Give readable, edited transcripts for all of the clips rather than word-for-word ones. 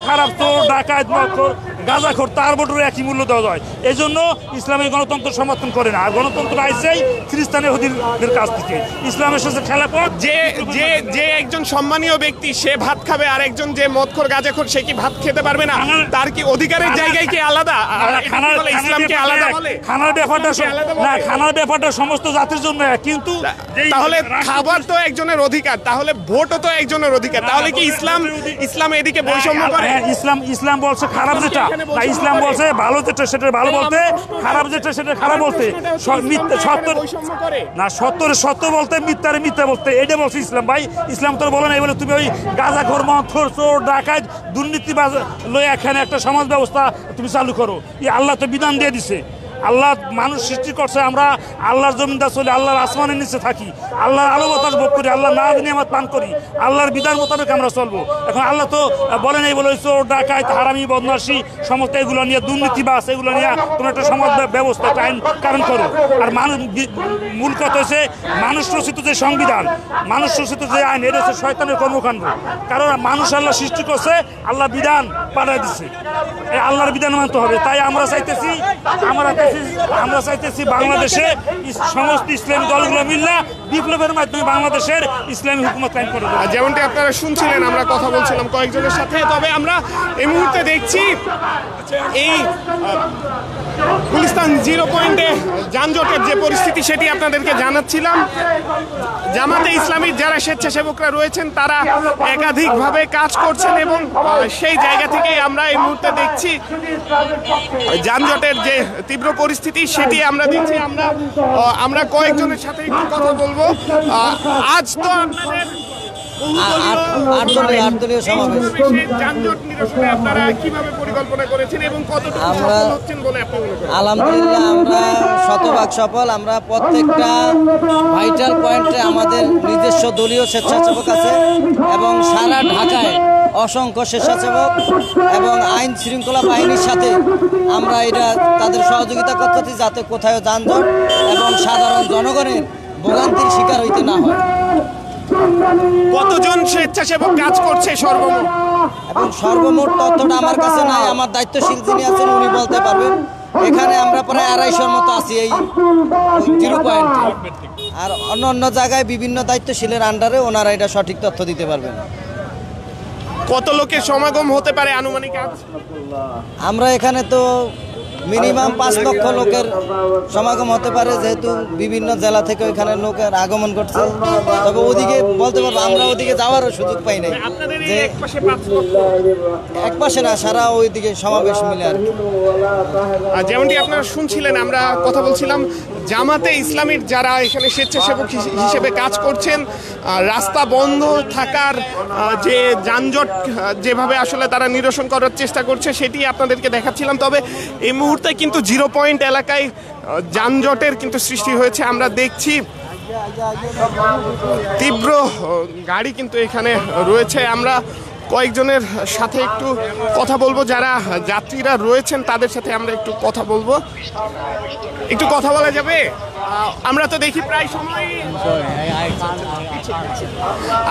খারাপ চোর ডাকাত মক্কর গাঁজাখোর তার ভোটের একই মূল্য দেওয়া হয়। এই জন্য ইসলামের গণতন্ত্র সমর্থন করে না। আর গণতন্ত্র আইসেই খ্রিস্টানের হুদিদের কাছ থেকে, ইসলামের সাথে খেলাপথ। যে যে যে একজন সম্মানীয় ব্যক্তি সে ভাত খাবে, আর একজন যে মদখোর গাঁজাখোর সে কি ভাত খেতে পারবে না? তার কি অধিকারের জায়গায় কি আলাদা? ইসলামকে আলাদা বলে? খানার ব্যাপারটা না, খানার ব্যাপারটা সমস্ত জাতির জন্য, কিন্তু তাহলে খাবার তো একজনের অধিকার, তাহলে ভোটও তো একজনের অধিকার। তাহলে কি ইসলাম এদিকে বৈষম্য করে? ইসলাম বলছে খারাপ যেটা, না ইসলাম বলছে ভালো যেটা সেটা ভালো বলতে, খারাপ যেটা সেটা খারাপ বলতে, না সত্য বলতে, মিথ্যারে মিথ্যা বলতে, এটা বলছে ইসলাম। ভাই ইসলাম তোর বলে নাই বলে তুমি ওই গাঁজাখোর মদখোর চোর ডাকাত দুর্নীতিবাজ লয়ে এখানে একটা সমাজ ব্যবস্থা তুমি চালু করো। আল্লাহ তো বিধান দিয়ে দিছে। আল্লাহ মানুষ সৃষ্টি করছে, আমরা আল্লাহর জমিনদার চলি, আল্লাহর আসমানের নিচে থাকি, আল্লাহর আলো বাতাস ভোগ করি, আল্লাহ নাজ নিয়ামত পান করি, আল্লাহর বিধান মোতাবেক আমরা চলবো। এখন আল্লাহ তো বলে নাই বলে চোর ডাকাত হারামি বদমাশি সমস্ত এগুলো নিয়ে, দুর্নীতিবাজ এগুলো নিয়ে কোনো একটা সমাজ ব্যবস্থা আইন কারণ করো। আর মানুষ মূল কথা হচ্ছে মানুষ রচিত যে সংবিধান, মানুষ রচিত যে আইন, এটা হচ্ছে শয়তানের কর্মকাণ্ড। কারণ মানুষ আল্লাহ সৃষ্টি করছে, আল্লাহ বিধান পাঠিয়ে দিচ্ছে, আল্লাহর বিধান মানতে হবে। তাই আমরা চাইতেছি বাংলাদেশে সমস্ত ইসলামী দলগুলো মিললে বিপ্লবের মাধ্যমে বাংলাদেশের ইসলামী হুকুমত কায়েম করে দেবে। যেমনটি আপনারা শুনছিলেন, আমরা কথা বলছিলাম কয়েকজনের সাথে। তবে আমরা এই মুহূর্তে দেখছি এই গুলিস্তান 0 পয়েন্টে যানজটের যে পরিস্থিতি সেটি আপনাদেরকে জানাচ্ছিলাম। জামাতে ইসলামীর যারা স্বেচ্ছাসেবকরা রয়েছেন তারা একাধিকভাবে কাজ করছেন, এবং সেই জায়গা থেকেই আমরা এই মুহূর্তে দেখছি যানজটের যে তীব্র পরিস্থিতি সেটি আমরা দেখছি। আমরা কয়েকজনের সাথে একটু কথা বলবো। আজ তো আপনাদের আটদলীয় সমাবেশ, যানজট নিরসনে আপনারা কিভাবে পরিকল্পনা করেছেন এবং কতটুকু সফল হচ্ছেন বলে আপনি মনে করেন? আলহামদুলিল্লাহ আমরা শতভাগ সফল। আমরা প্রত্যেকটা ভাইটাল পয়েন্টে আমাদের নিজস্ব দলীয় স্বেচ্ছাসেবক আছে, এবং সারা ঢাকায় অসংখ্য স্বেচ্ছাসেবক এবং আইন শৃঙ্খলা বাহিনীর সাথে আমরা এটা তাদের সহযোগিতা করতেছি, যাতে কোথাও যানজট এবং সাধারণ জনগণের ভোগান্তির শিকার হইতে না হয়। কতজন স্বেচ্ছাসেবক কাজ করছে সর্বমোট? এবং সর্বমোট তথ্যটা আমার কাছে নাই, আমার দায়িত্বশীল যিনি আছেন উনি বলতে পারবেন। এখানে আমরা প্রায় 250-র মতো আছি এই 0 পয়েন্টে, আর অন্য জায়গায় বিভিন্ন দায়িত্বশীলের আন্ডারে ওনারা এটা সঠিক তথ্য দিতে পারবেন। কত লোকের সমাগম হতে পারে আনুমানিক? আমরা এখানে তো মিনিমাম 5 লক্ষ লোকের সমাগম হতে পারে, যেহেতু বিভিন্ন জেলা থেকে এখানে লোকের আগমন করছে। তবে ওদিকে বলতে পারবো, আমরা ওদিকে যাওয়ারও সুযোগ পাই নাই, যে এক পাশে না, সারা ওইদিকে সমাবেশ মিলে আর কি। যেমনটি আপনারা শুনছিলেন, আমরা কথা বলছিলাম জামাতে ইসলামীর যারা এখানে স্বেচ্ছাসেবক হিসেবে কাজ করছেন। রাস্তা বন্ধ থাকার যে যানজট যেভাবে আসলে তারা নিরসন করার চেষ্টা করছে সেটি আপনাদেরকে দেখাচ্ছিলাম। তবে এই মুহূর্তে কিন্তু 0 পয়েন্ট এলাকায় যানজটের কিন্তু সৃষ্টি হয়েছে। আমরা দেখছি তীব্র গাড়ি কিন্তু এখানে রয়েছে। আমরা কয়েকজনের সাথে একটু কথা বলবো, যারা যাত্রীরা রয়েছেন তাদের সাথে আমরা একটু কথা বলবো। একটু কথা বলা যাবে? আমরা তো দেখি প্রায় সময়,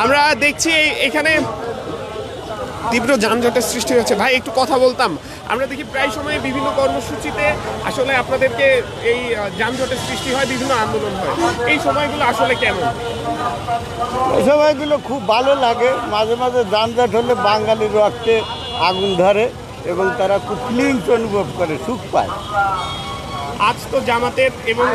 আমরা দেখছি এখানে তীব্র যানজটের সৃষ্টি হয়েছে। ভাই একটু কথা বলতাম, আমরা দেখি প্রায় সময় বিভিন্ন কর্মসূচিতে আসলে আপনাদেরকে এই যানজটের সৃষ্টি হয়, বিভিন্ন আন্দোলন হয়, এই সময়গুলো আসলে কেমন? এই সময়গুলো খুব ভালো লাগে। মাঝে মাঝে যানজট হলে বাঙালির রক্তে আগুন ধরে এবং তারা খুব ফিলিংস অনুভব করে, সুখ পায়। আজ তো জামাতের এবং